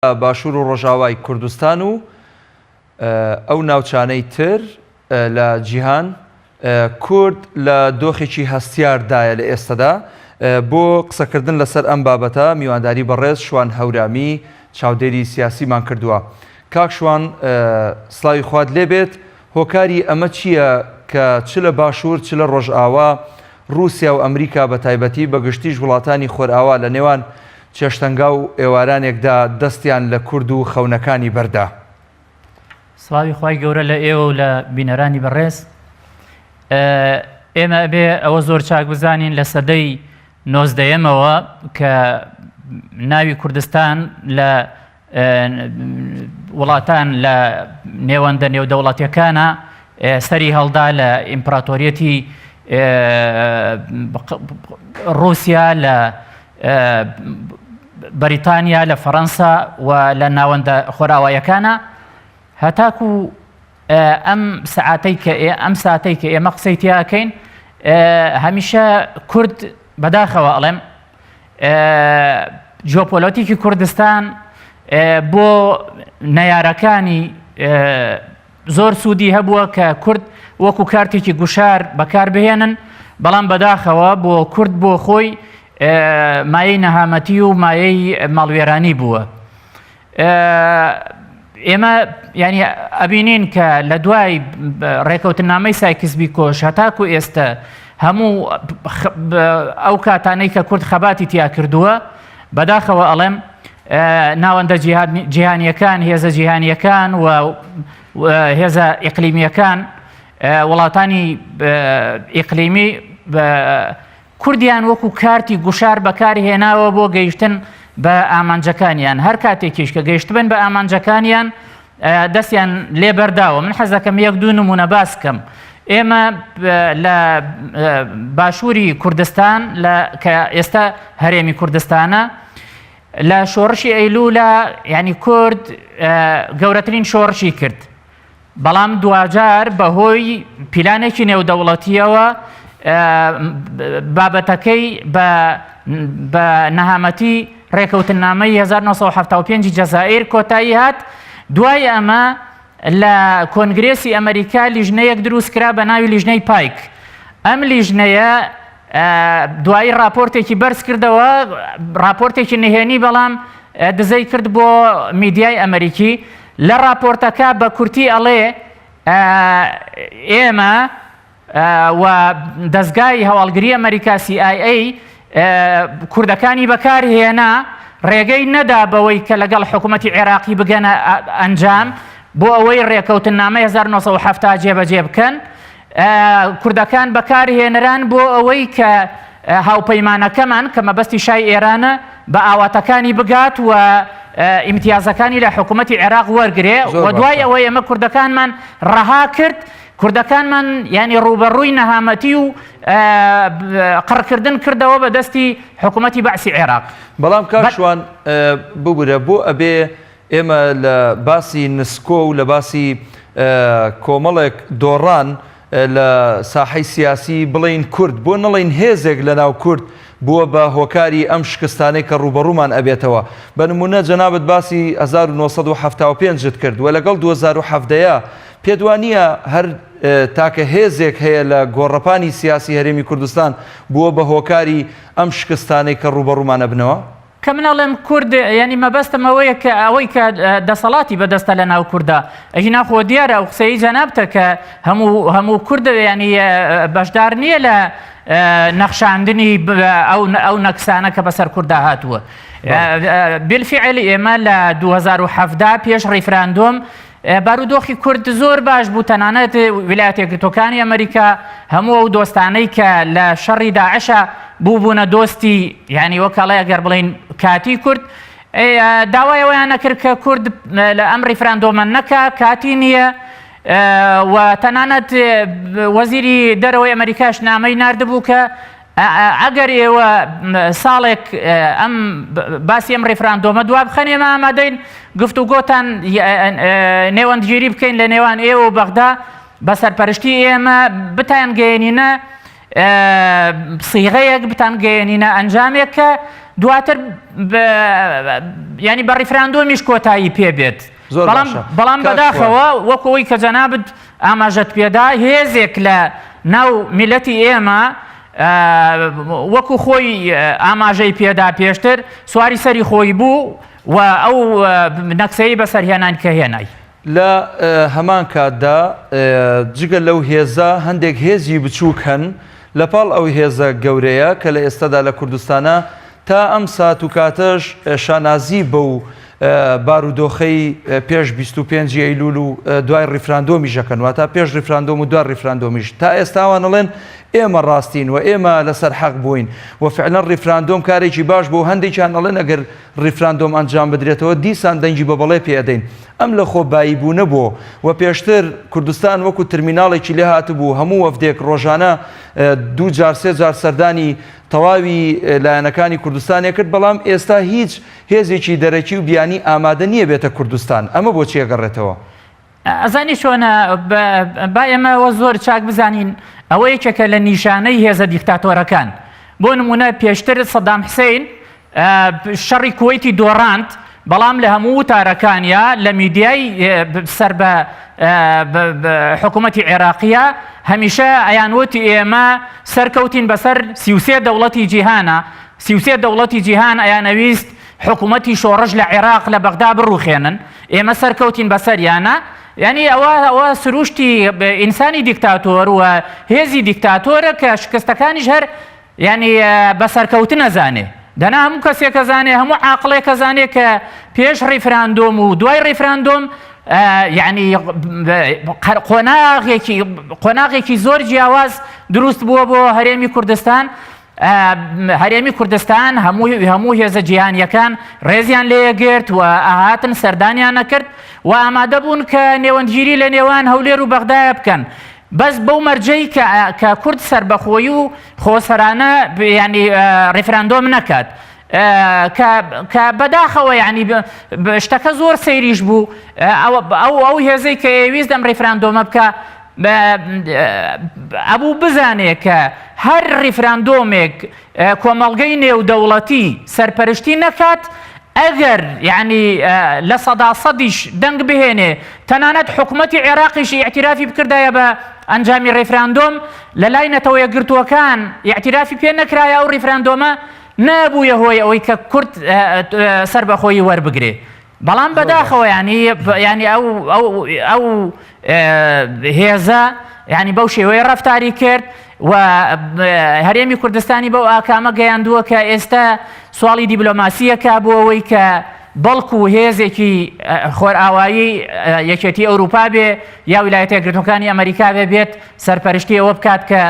باشوور و ڕۆژاوای کوردستان و ئەو ناوچانەی تر لە جیهان کورد لە دۆخێکی هەستیاردایە لە ئێستادا بۆ قسەکردن لەسەر ئەم بابەتە میوانداری بەڕێز شوان هەورامی چاودێری سیاسیمان کردووە. کاک شوان سڵاوی خوات لێبێت، هۆکاری ئەمە چییە کە چ لە باشوور چ لە ڕۆژئاوا رووسیا و ئەمریکا بە تایبەتی بەگشتیش وڵاتانی خۆرئاوا لە نێوان چێشتەنگا و ئێوارانێکدا دەستیان لە کورد و خەونەکانی بەردا؟ سڵاوی خوای گەورە لە ئێوە و لە بینەرانی بەڕێز. ئێمە ئەبێ ئەوە زۆر چاک بزانین لە سەدەی 19ەمەوە کە ناوی کوردستان لە وڵاتان لە نێوەندە نێودەوڵەتیەکانە سەری هەڵدا لە ئیمپراتۆریەتی رووسیا، لە بەریتانیا، لە فەڕەنسا و لە ناوەندە خۆراوایەکانە، هەتاکو ئەم ساعتەی کە ئێمە قسەی تیاکەین هەمیشە کورد بەداخەوە ئەڵێم جیۆپۆلیتیکی کوردستان بۆ نەیارەکانی زۆر سوودی هەبووە کە کورد وەکو کارتێکی گوشار بەکاربهێنن، بەڵام بەداخەوە بۆ کورد بۆ خۆی مایەی نەهامەتی و مایەی ماڵوێرانی بووە. ئێمە ینی ئەبینین کە لە دوای ڕێکەوتنامەی سایکس بیکۆش هەتاکو ئێستا هەموو ئەو کاتانەی کە کورد خەباتی تیا کردووە، بەداخەوە ئەڵێم ناوەندە جیهانیەکان، هێزە جیهانیەکان و هێزە ئیقلیمیەکان، وڵاتانی ئیقلیمی کوردیان وەکو کارتی گوشار بەکارهێناوە بۆ گەیشتن بە ئامانجەکانیان. هەر کاتێکیش کە گەیشتبن بە ئامانجەکانیان دەستیان لێبەرداوە. من حەز دەکەم یەک دوو نمونە باس بکەم. ئێمە لە باشووری کوردستان کە ئێستا هەرێمی کوردستانە، لە شۆڕشی ئەیلوولە ینی کورد گەورەترین شۆڕشی کرد، بەڵام دوجار بەهۆی پیلانێکی نێودەوڵەتیەوە بابەتەکەی بە نەهامەتی ڕێکەوتنامەی 1975 جەزائیر کۆتایی هات. دوای ئەمە لە کۆنگرێسی ئەمریکا لیژنەیەک دروستکرا بە ناوی لیژنەی پایک. ئەم لیژنەیە دوایی راپۆرتێکی بەرز کردەوە، راپۆرتێکی نهێنی، بەڵام دزەی کرد بۆ میدیای ئەمریکی. لە راپۆرتەکە بە کورتی ئەڵێ ئێمە و دەستگای هەواڵگری ئەمریکا CIA کوردەکانی بەکارهێنا، ڕێگەی نەدا بەوەی کە لەگەڵ حکوومەتی عێراقی بگەنە ئەنجام بۆ ئەوەی ڕێکەوتنامەی 1970 جێبەجێ بکەن. کوردەکان بەکارهێنران بۆ ئەوەی کە هاوپەیمانەکەمان کە مەبەستی شای ئێرانە بە ئاواتەکانی بگات و ئیمتیازەکانی لە حکوومەتی عێراق وەرگرێ، و دوای ئەوەی ئەمە کوردەکانمان ڕەها کرد. کوردەکانمان ینی ڕوبەڕووی نەهامەتی و قڕکردن کردەوە بە دەستی حکوومەتی بەعسی عێراق. بەڵام کاکشوان ببورە بۆ ئەبێ ئێمە لە باسی نسکۆ و لە باسی کۆمەڵێک دۆڕان لە ساحەی سیاسی بڵین کورد، بۆ نەڵین هێزێک لە ناو کورد بووە بە هۆکاری ئەم شکستانەی کە ڕوبەڕوومان ئەبێتەوە. بە نمونە جەنابەت باسی 1975 کرد، و لەگەڵ 2017 پێدوانیە هەر تاکە هێزێک هەیە لە گۆڕەپانی سیاسی هەرێمی کوردستان بووە بە هۆکاری ئەم شکستانەی کە ڕوبەڕوومان ئەبنەوە؟ کە منەڵێم کورد ینی مەبەستم ئەوەیە کە ئەوەی کە دەسەڵاتی بەدەستە لە ناو کووردا ئەژینا خۆ دیارە ئەو قسەی جەنابتە کە هەموو کورد ینی بەشدار نییە لە نەخشاندنی ئەو نەکسانە کە بەسەر کووردا هاتووە. بالفعل ئێمە لە 2017 پێش ڕیفراندۆم بارودۆخی کورد زۆر باش بوو، تەنانەت ویلایەتە یەکگرتووەکانی ئەمریکا هەموو ئەو دۆستانەی کە لە شەڕی داعشە بووبوونە دۆستی، ینی وەکڵێ ئەگەر بڵین کاتی کورد، داوای ئەویان نەکرد کە کورد لە ئەم ڕیفراندۆمە نەکا، کاتی نییە. و تەنانەت وەزیری دەرەوەی ئەمریکاش نامەی ناردبوو کە ئەگەر ئێوە ساڵێک ئەم باسی ئەم ڕێفراندۆمە دواب بخەنێ، ئێمە ئامادەین گفتوگۆتان نێوەندگیری بکەین لە نێوان ئێوە و بەغدا بە سەرپەرشتی ئێمە بتان گەێنینە سیغەیەک، بتان گەێنینە ئەنجامێک کە دواتر ینی بە ڕیفراندۆمیش کۆتایی پێبێت بەڵام بەداخەوە وەکەوەی کە جەنابت ئاماژەت پێدا هێزێک لە ناو میلەتی ئێمە وەکو خۆی ئاماژەی پێدا پێشتر سواری سەری خۆی بوو و ئەو نەکسەی بەسەرهێنان کە هێنای لە هەمان کاتدا جگە لەو هێزە هەندێک هێزی بچووک هەن لەپاڵ ئەو هێزە گەورەیە کە لە ئێستادا لە کوردستانە تا ئەم سات و کاتەش شانازی بەو بارودۆخەی پێش 25 ئەیلول و دوای ڕیفراندۆمی ژەکەن واتە پێش ڕیفراندۆم و دوای ڕیفراندۆمیش تا ئێستاوان ئەڵێن ئێمە ڕاستین و ئێمە لەسەر حەق بووین و فعلا ڕیفراندۆم کارێکی باش بۆ هەندێکیان ئەڵێن ئەگەر ڕیفراندۆم ئەنجام بدرێتەوە دیسان دەنگی بە بەڵێ پێدەین ئەم لە خۆبایی بوو نەبوو و پێشتر کوردستان وەکو ترمیناڵێکی لێ هاتبوو هەموو وەفدێک ڕۆژانە 2 جار 3 جار سەردانی تەواوی لایەنەکانی کوردستانی کرد بەڵام ئێستا هیچ هێزێکی دەرەکی و بیانی ئامادە نییە بێتە کوردستان ئەمە بۆ چێگەڕێتەوە ئەزانی چۆنە با ئێمەوە زۆر چاک بزانین ئەوە یەکێکە لە نیشانەی هێزە دیکتاتۆرەکان بۆ نمونە پێشتر سەدام حوسێن شەڕی کوێیتی دۆڕاند بەڵام لە هەموو وتارەکانیە لە میدیای سەر بە حکوومەتی عێراقیە هەمیشە ئەیانوتی ئێمە سەرکەوتین بەسەر 33 دەوڵەتی جیهانە 33 دەوڵەتی جیهان ئەیانەویست حکوومەتی شۆڕژ لە عێراق لە بەغدا بڕوخێنن ئێمە سەرکەوتین بەسەریانە یعنی ئەوە سروشتی ئینسانی دیکتاتۆر و هێزی دیکتاتۆرە کە شکستەکانیش هەر ینی بەسەرکەوتن نەزانێ دەنا هەموو کەسێک کەزانێ هەموو عاقڵێک کەزانێ کە پێش ڕیفراندۆم و دوای ڕیفراندۆم یعنی قۆناغێکی زۆر جیاواز دروست بووە بۆ هەرێمی کوردستان هەرێمی کوردستان هەموو هێزە جیهانیەکان ڕێزیان لێگرت و ئاهاتن سەردانیان نەکرد و ئامادە بوون کە نێوەندگیری لە نێوان هەولێر و بەغدایە بکەن بەس بەو مەرجەی کە کورد سربەخۆیی و خۆسەرانە ینی ڕیفراندۆم نەکات کە بەداخەوە ینی شتەکە زۆر سەیریش بوو ئەو هێزەی کە ئێویست ئەم ڕیفراندۆمە بکە ئەبوو بزانێ کە هەر ڕیفراندۆمێک کۆمەڵگەی نێودەوڵەتی سەرپەرشتی نەکات ئەگەر یعنی لە سەدیش دەنگ بهێنێ تەنانەت حکوومەتی عێراقیشی ئیعترافی بکردایە بە ئەنجامی ڕیفراندۆم لە لای نەتەوە یەکگرتووەکان ئیعترافی پێ نەکرایە ئەو ڕیفراندۆمە نەبوویە هۆی ئەوەی کە کورد سەربەخۆیی وەربگرێ بەڵام بەداخەوە ینی ئەو هێزە ینی بەو شێوەیە ڕەفتاری کرد و هەرێمی کوردستانی بەو ئاکامە گەیاندووە کە ئێستا سواڵی دیبلۆماسیەکە بۆ ئەوەی کە بەڵکو و هێزێکی خۆرئاوایی یەکێتی ئەوروپا بێ یا ویلایەتە یەکگرتووەکانی ئەمریکا بێت سەرپەرشتی ئەوە بکات کە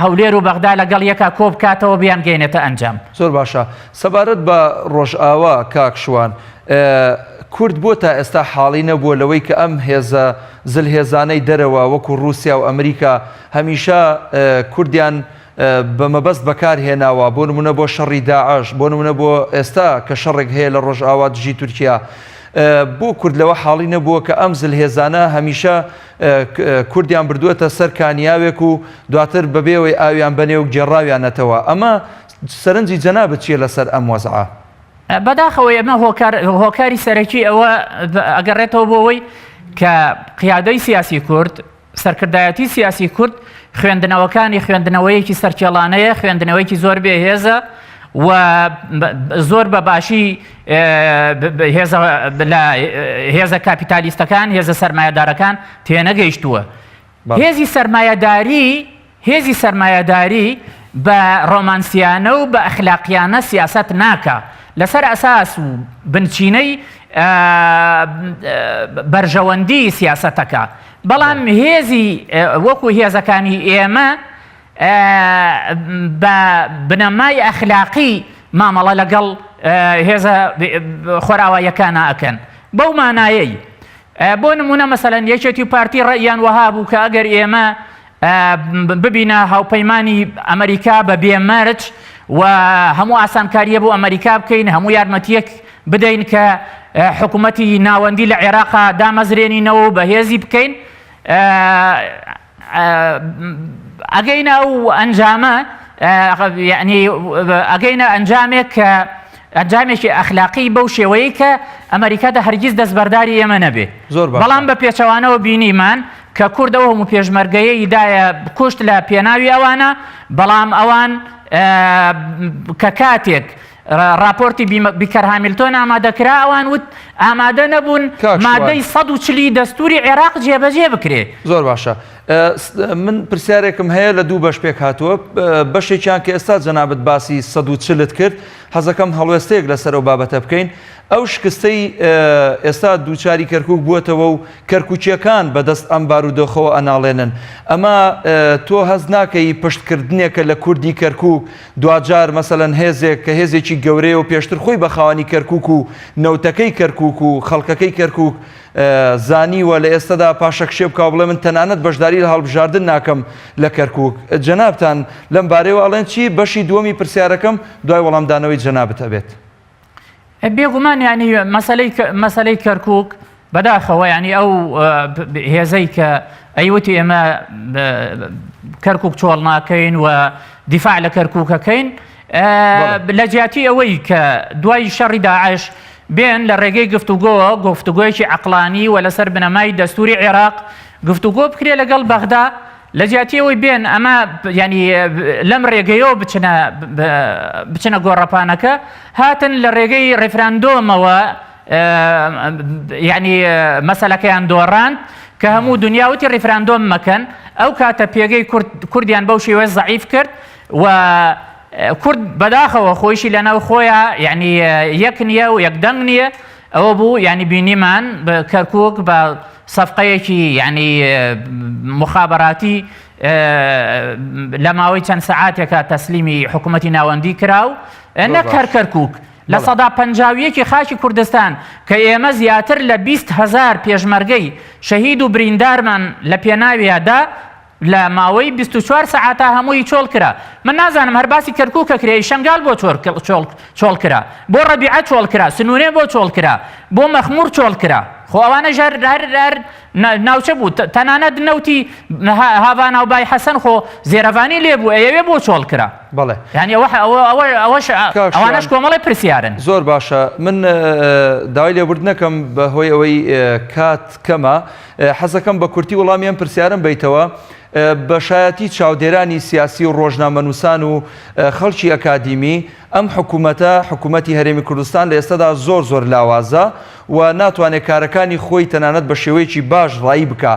هەولێر و بەغدا لەگەڵ یەکا کۆ بکاتەوە بیان گەینێتە ئەنجام زۆر باشە سەبارەت بە ڕۆژئاوا کاکشوان کورد بۆ تا ئێستا حاڵی نەبووە لەوەی کە ئەم هێزە زلهێزانەی دەرەوە وەکو رووسیا و ئەمریکا هەمیشە کوردیان بە مەبەست بەکارهێناوە بۆ نمونە بۆ شەڕی داعش بۆ نمونە بۆ ئێستا کە شەڕێک هەیە لە ڕۆژئاوا دژی تورکیا بۆ کورد لەوە حاڵی نەبووە کە ئەم زلهێزانە هەمیشە کوردیان بردووەتە سەر کانیاوێک و دواتر بەبێەوەی ئاویان بەنێ و گێڕاویانەتەوە ئەمە سەرنجی جەنابەت چیە لەسەر ئەم وەزعە بەداخەوە ئەمە هۆکاری سەرەکی ئەوە ئەگەڕێتەوە بۆەوەی کە قیادەی سیاسی کورد سەرکردایەتی سیاسی کورد خوێندنەوەکانی خوێندنەوەیەکی سەرکێڵانەیە خوێندنەوەیکی زۆر بێهێزە و زۆر بە باشی هێزە کاپیتالیستەکان هێزە سەرمایەدارەکان تێنەگەیشتووە هێزی سەرمایەداری بە ڕۆمانسیانە و بە ئەخلاقیانە سیاست ناکە لەسەر ئەساس و بنچینەی بەرژەوەندی سیاسەتەکە بەڵام هێزی وەکو هێزەکانی ئێمە بە بنەمای ئەخلاقی مامەڵە لەگەڵ هێزە خۆراواییەکانە ئەکەن بەو مانایەی بۆ نمونە مەسەلەن یەکێتی پارتی ڕەیان وەها بوو کە ئەگەر ئێمە ببینە هاوپەیمانی ئەمریکا بە بێمەرج و هەموو ئاسانکاریە بۆ ئەمریکا بکەین هەموو یارمەتیەک بدەین کە حکوومەتی ناوەندی لە عێراقا دامەزرێنینەوە بە هێزی بکەین ئەگەینە ئەو ئەنجامە یعنی ئەگەینە ئەنجامێکی ئەخلاقی بەو شێوەیە کە ئەمریکا هەرگیز دەستبەرداری ئێمە نەبێ. بەڵام بە پێچەوانەوە بینیمان کە کوردەوە هەموو پێشمەرگەیەی دایە کوشت لە پێناوی ئەوانە، بەڵام ئەوان کە کاتێک راپۆرتی بیکەر هامیلتۆن ئامادەکرا ئەوان وت ئامادە نەبوون مادەی 140 دەستوری عێراق جێبەجێ بکرێ. زۆر باشە. من پرسیارێکم هەیە لە دوو بەش پێک هاتووە. بەشێکیان کە ئێستا جەنابەت باسی 140 کرد، حەزەکەم هەڵوێستەیەک لەسەر ئەو بابەتە بکەین. ئەو شکستەی ئێستا دووچاری کەرکووک بووەتەوە و کەرکووچیەکان بەدەست ئەم بارودۆخەوە ئەناڵێنن، ئەمە تۆ هەز ناکەی پشتکردنێکە لە کوردی کەرکووک دوجار مەسەلەن هێزێک کە هێزێکی گەورەیە و پێشتر خۆی بە خاوەنی کەرکووک و نەوتەکەی کەرکووک و خەڵکەکەی کەرکووک زانیوە لە ئێستادا پاشەکشێ بکاو بڵێ من تەنانەت بەشداری لە هەڵبژاردن ناکەم لە کەرکووک. جەنابتان لەم بارەیەوە ئەڵێن چی؟ بەشی دووەمی پرسیارەکەم دوای وەڵامدانەوەی جەنابەت ئەبێت. بێگومان ینی مەسەلەی کەرکووک بەداخەوە ینی ئەو هێزەی کە ئەیوتی ئێمە کەرکووک چۆڵ ناکەین و دیفاع لە کەرکووکەکەین لە جیاتی ئەوەی کە دوای شەڕی داعش بێن لە ڕێگەی گفتوگۆیەکی عەقڵانی و لەسەر بنەمای دەستوری عێراق گفتوگۆ بکرێ لەگەڵ بەغدا، لە جیاتی ئەوەی بێن ئەمە ینی لەم ڕێگەیەوە بچنە گۆڕەپانەکە، هاتن لە ڕێگەی ڕێفراندۆمەوە ینی مەسەلەکەیان دۆڕاند کە هەموو دنیاوتی ڕێفراندۆم مەکەن. ئەو کاتە پێگەی کوردیان بەو شێوەیە زەعیف کرد و کورد بەداخەوە خۆیشی لەناو خۆیان ینی یەک نییە و یەکدەنگ نییە. ئەوە بوو ینی بینیمان کەرکووک بە سەفقەیەکی ینی مخابەراتی لە ماوەی چەند سەعاتێکە تەسلیمی حکوومەتی ناوەندی کراو نەک کەرکووک لە سەدا پەنجاویەکی خاکی کوردستان کە ئێمە زیاتر لە 20,000 پێشمەرگەی شەهید و بریندارمان لە پێناویادا لە ماوەی 24 سەعاتە هەمووی چۆڵ کرا. من نازانم هەر باسی کەرکووکە کرێ، شەنگال بۆ چۆڵ کرا، بۆ ڕەبیعە چۆڵ کرا، سنوورێ بۆ چۆڵ کرا، بۆ مەخموور چۆڵ کرا. خۆ ئەوانە ژەر ناوچە بوو، تەنانەت نەوتی هاوان و بای حەسەن خۆ زێرەڤانی لێبوو ئەوێ بۆ چۆڵ کرا. بەڵێ ینی ئەوانەش کۆمەڵی پرسیارن. زۆر باشە. من داوای لێبوردنەکەم بەهۆی ئەوەی کات کەمە، حەزەکەم بە کورتی وەڵامی ئەم پرسیارم بیتەوە. بەشایەتی چاودێرانی سیاسی و ڕۆژنامەنووسان و خەڵکی ئەکادیمی ئەم حکوومەتی هەرێمی کوردستان لە ئێستادا زۆر لاوازە و ناتوانێت کارەکانی خۆی تەنانەت بە شێوەیەکی باش ڕایی بکە.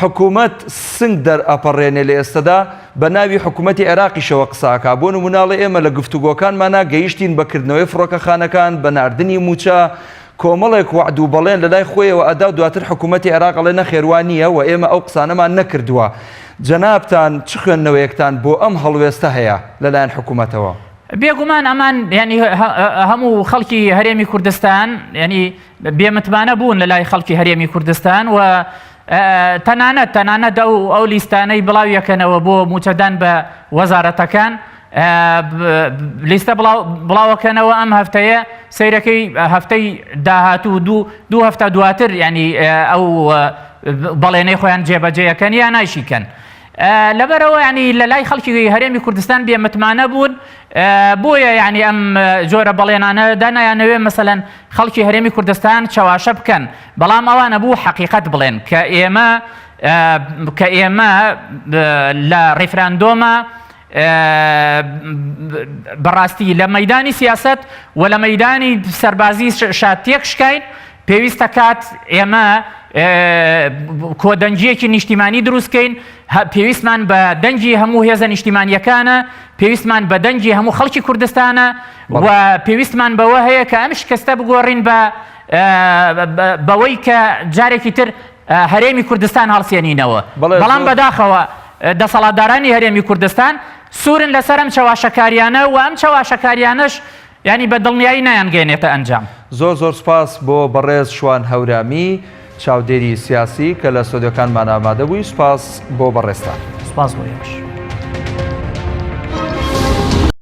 حکوومەت سنگ دەرئەپەڕێنێ لە ئێستادا بە ناوی حکوومەتی عێراقیشەوە قساکە. بۆ نموناڵی ئێمە لە گفتوگۆکانمانە گەیشتین بەکردنەوەی فڕۆکەخانەکان، بە ناردنی موچە، کۆمەڵێک وعد و بەڵێن لە لای خۆیەوە ئەدا دواتر حکوومەتی عێراق ئەڵێ نەخێوانیە و ئێمە ئەو قسانەمان نەکردووە. جەنابتان چ خوێندنەوەیەکتان بۆ ئەم هەڵوێستە هەیە لەلایەن حکوومەتەوە؟ بێگومان ئەمان ینی هەموو خەڵکی هەرێمی کوردستان ینی بێمتمانە بوون لە لای خەڵکی هەرێمی کوردستان و تەنانەت ئەو لیستانەی بڵاویەکەنەوە بۆ موچەدان بە وەزارەتەکان لیستە بڵاوەکەنەوە ئەم هەفتەیە سەیرەکەی هەفتەی داهاتوو دوو هەفتە دواتر ینی ئەو بەڵێنەی خۆیان جێبەجێیەکەن یا نایشیکەن. لەبەرەوە ینی لە لای خەڵکی هەرێمی کوردستان بێمتمانە بوون، بۆیە ینی ئەم جۆرە بەڵێنانە دانایانەوێ مەسەلەن خەڵکی هەرێمی کوردستان چاواشە بکەن، بەڵام ئەوانە بوو حەقیقەت بڵێن کە ئێمە لە ڕێفراندۆمە بەڕاستی لە مەیدانی سیاست و لە مەیدانی سەربازی شاتێک شکاین. پێویستە کات ئێمە کۆدەنجیەکی نیشتیمانی دروستکەین، پێویستمان بە دەنجی هەموو هێزە نیشتیمانیەکانە، پێویستمان بە دەنجی هەموو خەڵکی کوردستانە و پێویستمان بەوە هەیە کە ئەم شکستە بگۆڕین بەوەی کە جارێکی تر هەرێمی کوردستان هەڵسێنینەوە. بەڵام بەداخەوە دەسەڵاتدارانی هەرێمی کوردستان سوورن لەسەر ئەم چاواشەکاریانە و ئەم چاواشەکاریانەش ینی بە دڵنیایی نایانگەێنێتە ئەنجام. زۆر سپاس بۆ بەڕێز شوان هەورامی چاودێری سیاسی کە لە سۆدیۆکانمان ئامادە بووی. سپاس بۆ بەڕێستان. سپاس بۆ یەش.